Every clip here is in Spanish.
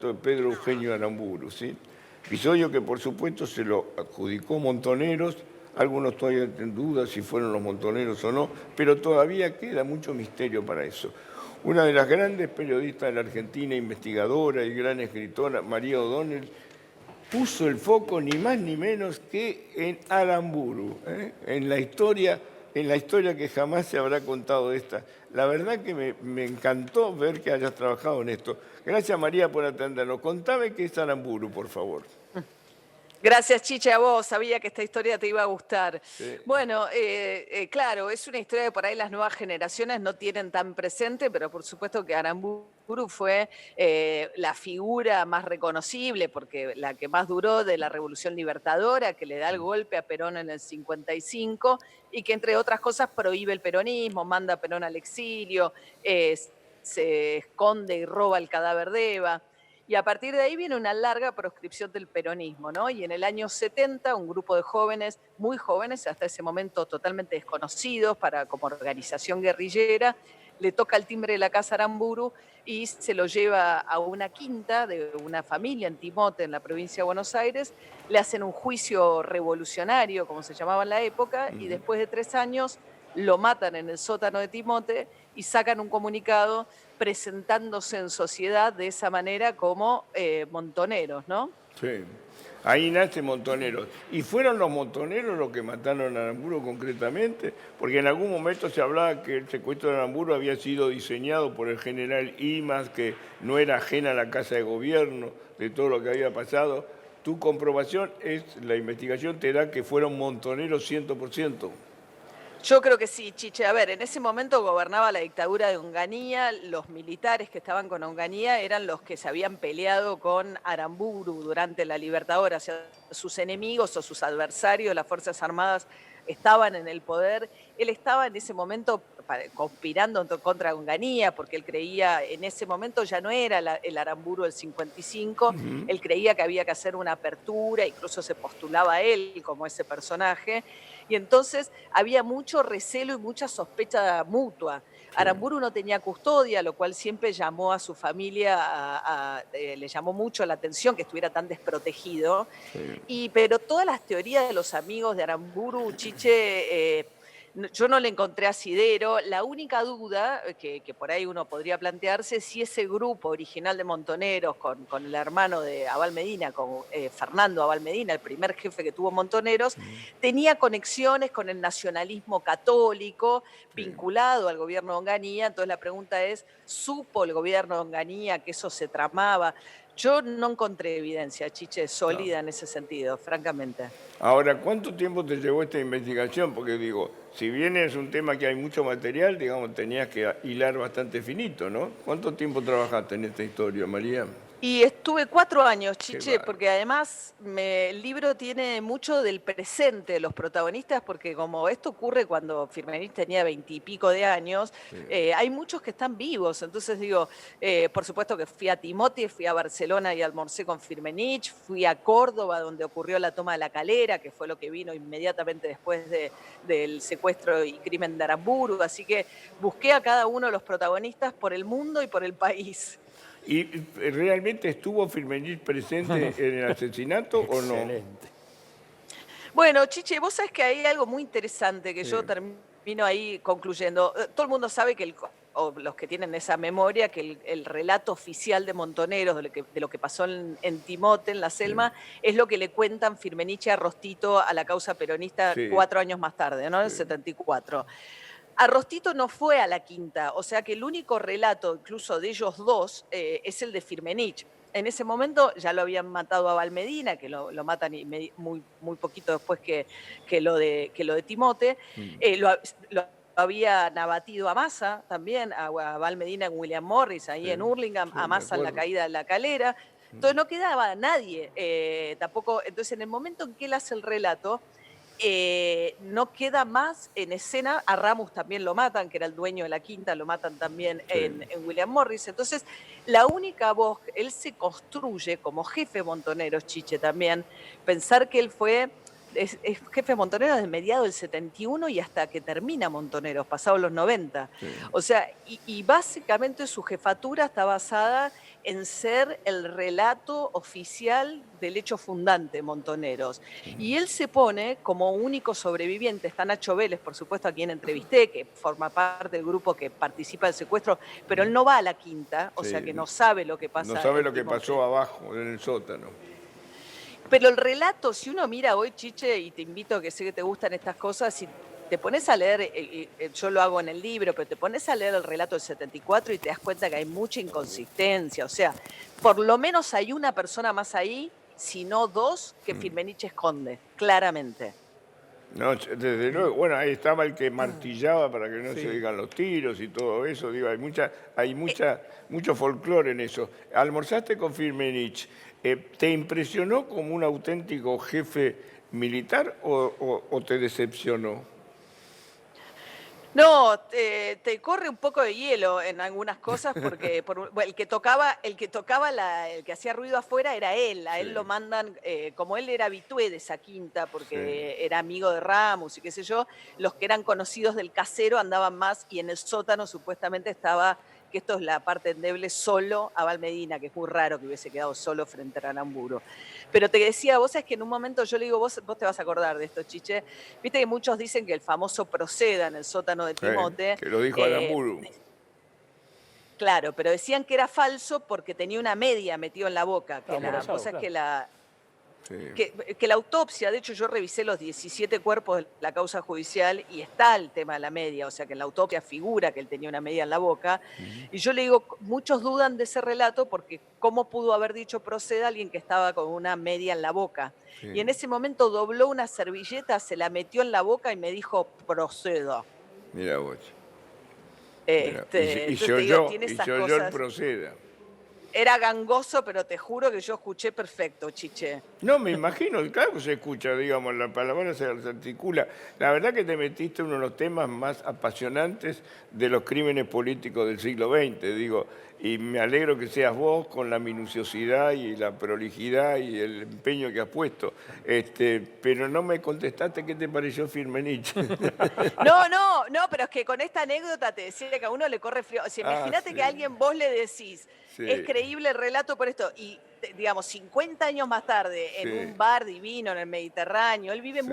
de Pedro Eugenio Aramburu, ¿sí? Episodio que por supuesto se lo adjudicó Montoneros, algunos todavía tienen dudas si fueron los Montoneros o no, pero todavía queda mucho misterio para eso. Una de las grandes periodistas de la Argentina, investigadora y gran escritora, María O'Donnell, puso el foco ni más ni menos que en Aramburu, en la historia que jamás se habrá contado esta. La verdad que me encantó ver que hayas trabajado en esto. Gracias, María, por atendernos. Contame qué es Aramburu, por favor. Gracias, Chiche, a vos. Sabía que esta historia te iba a gustar. Sí. Bueno, claro, es una historia que por ahí las nuevas generaciones no tienen tan presente, pero por supuesto que Aramburu fue la figura más reconocible, porque la que más duró de la Revolución Libertadora, que le da el golpe a Perón en el 55 y que, entre otras cosas, prohíbe el peronismo, manda a Perón al exilio, se esconde y roba el cadáver de Eva. Y a partir de ahí viene una larga proscripción del peronismo, ¿no? Y en el año 70, un grupo de jóvenes, muy jóvenes, hasta ese momento totalmente desconocidos como organización guerrillera, le toca el timbre de la casa Aramburu y se lo lleva a una quinta de una familia en Timote, en la provincia de Buenos Aires. Le hacen un juicio revolucionario, como se llamaba en la época, y después de 3 años lo matan en el sótano de Timote y sacan un comunicado presentándose en sociedad de esa manera como montoneros, ¿no? Sí. Ahí nace Montoneros. ¿Y fueron los Montoneros los que mataron a Aramburu concretamente? Porque en algún momento se hablaba que el secuestro de Aramburu había sido diseñado por el general Imas, que no era ajena a la Casa de Gobierno, de todo lo que había pasado. Tu comprobación la investigación te da que fueron Montoneros 100%. Yo creo que sí, Chiche. A ver, en ese momento gobernaba la dictadura de Onganía, los militares que estaban con Onganía eran los que se habían peleado con Aramburu durante la Libertadora, o sea, sus enemigos o sus adversarios, las Fuerzas Armadas estaban en el poder. Él estaba en ese momento conspirando contra Onganía, porque él creía, en ese momento ya no era el Aramburu del 55, él creía que había que hacer una apertura, incluso se postulaba a él como ese personaje, y entonces había mucho recelo y mucha sospecha mutua. Aramburu no tenía custodia, lo cual siempre llamó a su familia, le llamó mucho la atención que estuviera tan desprotegido. Pero todas las teorías de los amigos de Aramburu, Chiche, yo no le encontré asidero. La única duda que por ahí uno podría plantearse es si ese grupo original de Montoneros con el hermano de Abal Medina, con Fernando Abal Medina, el primer jefe que tuvo Montoneros, tenía conexiones con el nacionalismo católico vinculado al gobierno de Onganía. Entonces la pregunta es, ¿supo el gobierno de Onganía que eso se tramaba? Yo no encontré evidencia, Chiche, sólida en ese sentido, francamente. Ahora, ¿cuánto tiempo te llevó esta investigación? Porque digo, si bien es un tema que hay mucho material, digamos, tenías que hilar bastante finito, ¿no? ¿Cuánto tiempo trabajaste en esta historia, María? Y estuve 4 años, Qué Chiche, bárbaro. porque además el libro tiene mucho del presente de los protagonistas, porque como esto ocurre cuando Firmenich tenía 20 y pico de años, hay muchos que están vivos. Entonces digo, por supuesto que fui a Timote, fui a Barcelona y almorcé con Firmenich, fui a Córdoba, donde ocurrió la toma de La Calera, que fue lo que vino inmediatamente después del secuestro y crimen de Aramburu. Así que busqué a cada uno de los protagonistas por el mundo y por el país. ¿Y realmente estuvo Firmenich presente en el asesinato o no? Excelente. Bueno, Chiche, vos sabés que hay algo muy interesante que Sí, yo termino ahí concluyendo. Todo el mundo sabe que, o los que tienen esa memoria, que el relato oficial de Montoneros, de lo que pasó en Timote, en la Selma, es lo que le cuentan Firmenich y Arrostito a la causa peronista sí, 4 años más tarde, ¿no? En el 74. Arrostito no fue a la quinta, o sea que el único relato, incluso de ellos dos, es el de Firmenich. En ese momento ya lo habían matado a Valmedina, que lo matan muy poquito después que lo de Timote. Lo habían abatido a Massa también, a Valmedina en William Morris, ahí en Hurlingham, sí, a me Massa en la acuerdo. caída de la Calera. Entonces no quedaba nadie tampoco. Entonces en el momento en que él hace el relato, no queda más en escena. A Ramos también lo matan, que era el dueño de la quinta, lo matan también en William Morris. Entonces, la única voz, él se construye como jefe montonero, Chiche también, pensar que él es jefe montonero desde mediados del 71 y hasta que termina Montoneros, pasados los 90. O sea, y básicamente su jefatura está basada en ser el relato oficial del hecho fundante, Montoneros. Y él se pone como único sobreviviente, está Nacho Vélez, por supuesto, a quien entrevisté, que forma parte del grupo que participa del secuestro, pero él no va a la quinta, o sea Sí, que no sabe lo que no pasa sabe en lo que pasó Timote. abajo, en el sótano. Pero el relato, si uno mira hoy, Chiche, y te invito a que sé que te gustan estas cosas, si te pones a leer, yo lo hago en el libro, pero te pones a leer el relato del 74 y te das cuenta que hay mucha inconsistencia. O sea, por lo menos hay una persona más ahí, si no dos, que Firmenich esconde, claramente. No, desde luego, bueno, ahí estaba el que martillaba para que no se Sí. oigan los tiros y todo eso, digo, Eh, mucho folclore en eso. Almorzaste con Firmenich, ¿te impresionó como un auténtico jefe militar o te decepcionó? No, te corre un poco de hielo en algunas cosas porque bueno, el que hacía ruido afuera era él. A él lo Sí, mandan, como él era habitué de esa quinta sí. porque era amigo de Ramos y qué sé yo, los que eran conocidos del casero andaban más y en el sótano supuestamente estaba, que esto es la parte endeble, solo Abal Medina, que es muy raro que hubiese quedado solo frente a Aramburu. Pero te decía, vos es que en un momento yo le digo, vos te vas a acordar de esto, Chiche. Viste que muchos dicen que el famoso Proceda en el sótano de Timote, Que lo dijo Aramburu. claro, pero decían que era falso porque tenía una media metido en la boca. Estaba Vos embarazado, sabés claro. Sí. que la autopsia, de hecho yo revisé los 17 cuerpos de la causa judicial y está el tema de la media, o sea que en la autopsia figura que él tenía una media en la boca. Y yo le digo, muchos dudan de ese relato porque ¿cómo pudo haber dicho Proceda alguien que estaba con una media en la boca? Y Sí, en ese momento dobló una servilleta, se la metió en la boca y me dijo, Proceda. mira vos. Mira. Entonces te digo, tiene Y esas se oyó el cosas. Proceda. Era gangoso, pero te juro que yo escuché perfecto, Chiche. No, me imagino, claro que se escucha, digamos, la palabra se articula. La verdad que te metiste en uno de los temas más apasionantes de los crímenes políticos del siglo XX, digo, y me alegro que seas vos con la minuciosidad y la prolijidad y el empeño que has puesto. Pero no me contestaste qué te pareció Firmenich. No, no, no, pero es que con esta anécdota te decía que a uno le corre frío. O sea, Ah, imagínate que a sí, alguien vos le decís, es sí, creíble el relato por esto, y digamos, 50 años más tarde, en sí, un bar divino en el Mediterráneo, él vive sí, sí,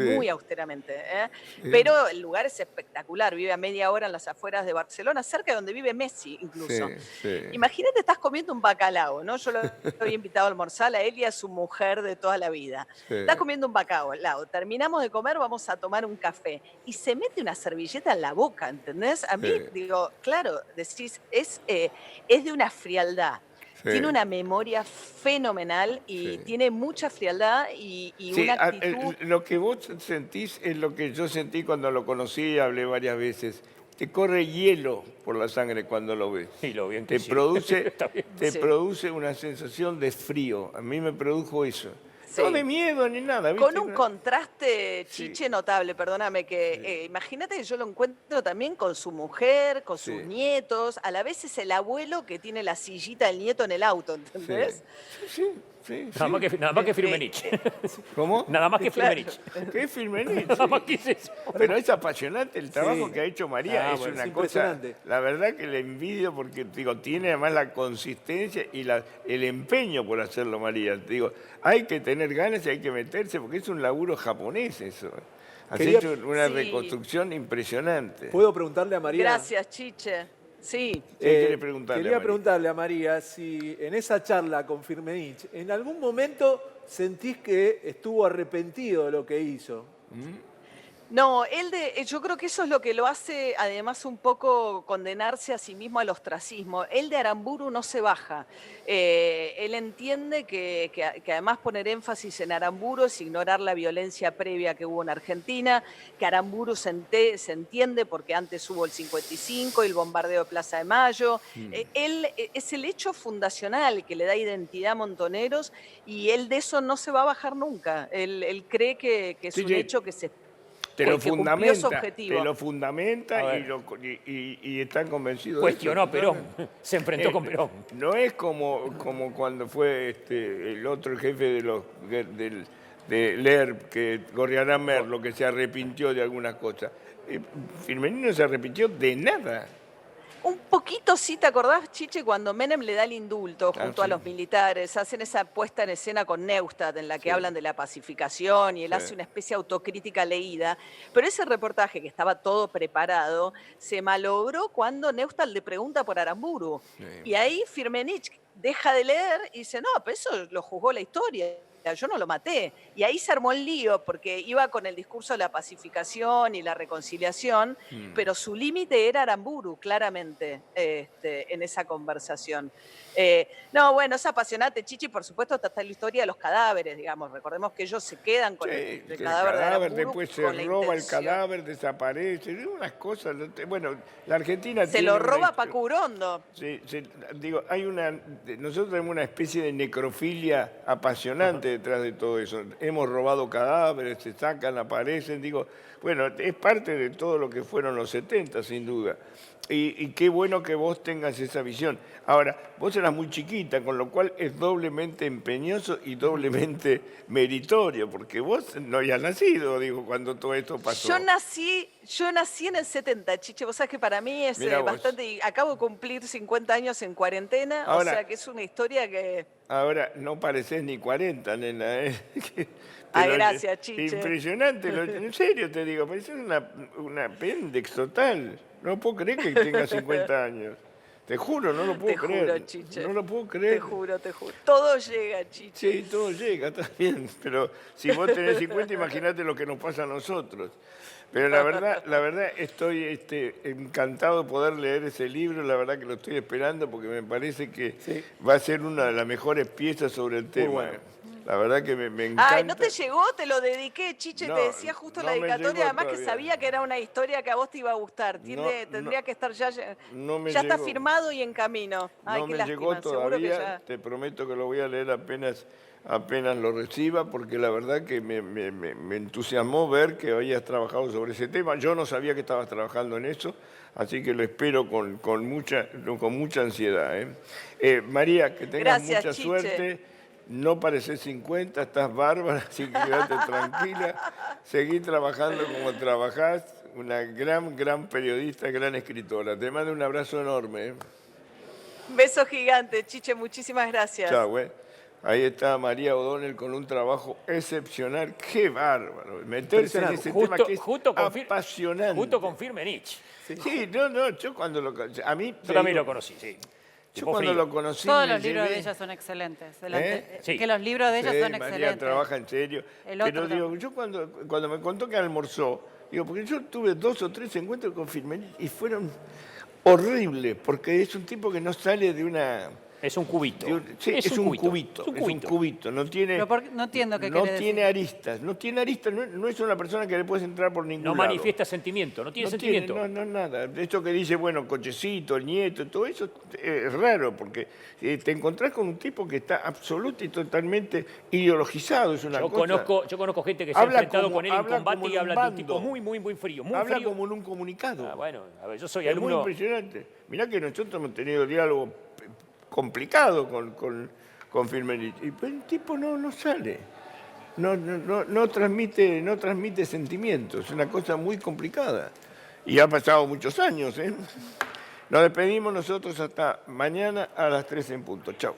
muy austeramente, ¿eh? sí, Pero el lugar es espectacular, vive a media hora en las afueras de Barcelona, cerca de donde vive Messi incluso. sí, sí, Imagínate, estás comiendo un bacalao, ¿no? Yo lo había invitado a almorzar a él y a su mujer de toda la vida. sí. Estás comiendo un bacalao, terminamos de comer, vamos a tomar un café. Y se mete una servilleta en la boca, ¿entendés? A mí, Sí, digo, claro, decís, es de una frialdad. Tiene sí, una memoria fenomenal y sí. tiene mucha frialdad y Sí, una actitud. lo que vos sentís es lo que yo sentí cuando lo conocí y hablé varias veces. Te corre hielo por la sangre cuando lo ves. Y lo bien que Te sí. produce, Está bien. te Sí, produce una sensación de frío. A mí me produjo eso. No de sí. miedo ni nada, Con ¿viste? un contraste, Sí, Chiche, notable, perdóname, que sí, imagínate que yo lo encuentro también con su mujer, con sus sí, nietos, a la vez es el abuelo que tiene la sillita del nieto en el auto, sí, ¿entendés? sí, sí, Nada más sí. que, nada más que Eh, Firmenich. eh, ¿Cómo? Nada más que claro. Firmenich. ¿Qué Firmenich? Nada más Sí. que es eso. Pero es apasionante el trabajo Sí. que ha hecho María, Ah, es bueno, una es cosa, impresionante. la verdad que le envidio porque digo, tiene además la consistencia y el empeño por hacerlo María. Digo, hay que tener ganas y hay que meterse porque es un laburo japonés eso. Has Quería- hecho una Sí, reconstrucción impresionante. ¿Puedo preguntarle a María? gracias, Chiche. Sí. ¿Qué querés preguntarle a Quería María? preguntarle a María si en esa charla con Firmenich, en algún momento sentís que estuvo arrepentido de lo que hizo. No, yo creo que eso es lo que lo hace además un poco condenarse a sí mismo al ostracismo. Él de Aramburu no se baja. Él entiende que además poner énfasis en Aramburu es ignorar la violencia previa que hubo en Argentina, que Aramburu se entiende porque antes hubo el 55 y el bombardeo de Plaza de Mayo. Es el hecho fundacional que le da identidad a Montoneros y él de eso no se va a bajar nunca. Él cree que es Sí, un sí, hecho que cumplió su te objetivo. lo A fundamenta ver. y están convencidos de eso. Cuestionó a Perón. Se enfrentó con Eh, Perón. No es como cuando fue el otro jefe de LERP, que Gorriarán Merlo, que se arrepintió de algunas cosas. Firmenino no se arrepintió de nada. Un poquito sí, ¿te acordás, Chiche, cuando Menem le da el indulto junto a sí. los militares? Hacen esa puesta en escena con Neustadt en la que Sí. hablan de la pacificación y él hace una especie de autocrítica leída. Pero ese reportaje, que estaba todo preparado, se malogró cuando Neustadt le pregunta por Aramburu. Y ahí Firmenich deja de leer y dice, no, pero eso lo juzgó la historia. Yo no lo maté. Y ahí se armó el lío porque iba con el discurso de la pacificación y la reconciliación, pero su límite era Aramburu, claramente, en esa conversación. No, bueno, es apasionante, Chichi, por supuesto, está la historia de los cadáveres, digamos. Recordemos que ellos se quedan con Sí, el que cadáver de Aramburu. después se con la roba el intención. cadáver, desaparece, unas cosas. Bueno, la Argentina Se tiene lo una roba historia- Paco Urondo. Sí, digo, nosotros tenemos una especie de necrofilia apasionante detrás de todo eso. Hemos robado cadáveres, se sacan, aparecen, digo, bueno, es parte de todo lo que fueron los 70, sin duda. Y qué bueno que vos tengas esa visión. Ahora, vos eras muy chiquita, con lo cual es doblemente empeñoso y doblemente meritorio, porque vos no habías nacido, digo, cuando todo esto pasó. Yo nací en el 70, Chiche. Vos sabés que para mí es Mirá vos. bastante. Y acabo de cumplir 50 años en cuarentena, Ahora- o sea que es una historia que. Ahora, no pareces ni 40, nena, ¿eh? Ay, Pero gracias, Chiche. Impresionante, en serio te digo, pareces una apéndice total. No puedo creer que tengas 50 años. Te juro, no lo puedo Te creer. juro, Chiche. No lo puedo creer. Te juro, te juro. Todo llega, Chiche. Sí, todo llega, está bien. Pero si vos tenés 50, imagínate lo que nos pasa a nosotros. Pero la verdad estoy encantado de poder leer ese libro, la verdad que lo estoy esperando porque me parece que va a ser una de las mejores piezas sobre el tema. bueno. La verdad que me encanta. Ay, ¿no te llegó? Te lo dediqué, Chiche, No, te decía justo no la me dedicatoria, llegó además que todavía. sabía que era una historia que a vos te iba a gustar. Tendría que estar ya no me ya está llegó. firmado y en camino. Ay, No qué me lástima, llegó seguro que todavía, ya. te prometo que lo voy a leer apenas lo reciba, porque la verdad que me entusiasmó ver que habías trabajado sobre ese tema. Yo no sabía que estabas trabajando en eso, así que lo espero con mucha ansiedad. María, que tengas Gracias, mucha Chiche. suerte. No pareces 50, estás bárbara, así que quédate tranquila. Seguí trabajando como trabajás, una gran periodista, gran escritora. Te mando un abrazo enorme. Beso gigante, Chiche, muchísimas gracias. Chao, güey. Ahí está María O'Donnell con un trabajo excepcional. ¡Qué bárbaro! Meterse en ese tema que es apasionante. Justo con Firmenich. Sí, no, yo cuando lo... A mí... Yo también lo conocí, sí. Yo Tipo cuando frío. lo conocí Todos me los libros llevé- de ella son excelentes. Sí. Que los libros de ella Sí, son María excelentes. trabaja en serio. El otro Pero digo, también. yo cuando me contó que almorzó, digo, porque yo tuve 2 o 3 encuentros con Firmenich y fueron horribles, porque es un tipo que no sale de una... Es un cubito. Sí, es un cubito. No tiene, Pero no entiendo qué no quiere tiene decir. aristas. No tiene aristas, no es una persona que le puedes entrar por ningún No lado. manifiesta sentimiento, no tiene sentimiento. No, nada. Esto que dice, bueno, cochecito, el nieto, todo eso es raro, porque te encontrás con un tipo que está absoluto y totalmente ideologizado. Es una Yo cosa... conozco gente que se ha Habla enfrentado como- con él en habla combate como y en habla un de un tipo bando. muy frío, muy Habla frío. como en un comunicado. Ah, bueno, a ver, yo soy Es muy alumno. impresionante. Mirá que nosotros hemos tenido diálogo complicado con Firmenich. Y pues, el tipo no sale. No transmite sentimientos. Es una cosa muy complicada. Y ha pasado muchos años, ¿eh? Nos despedimos nosotros hasta mañana a las 3 en punto. Chao.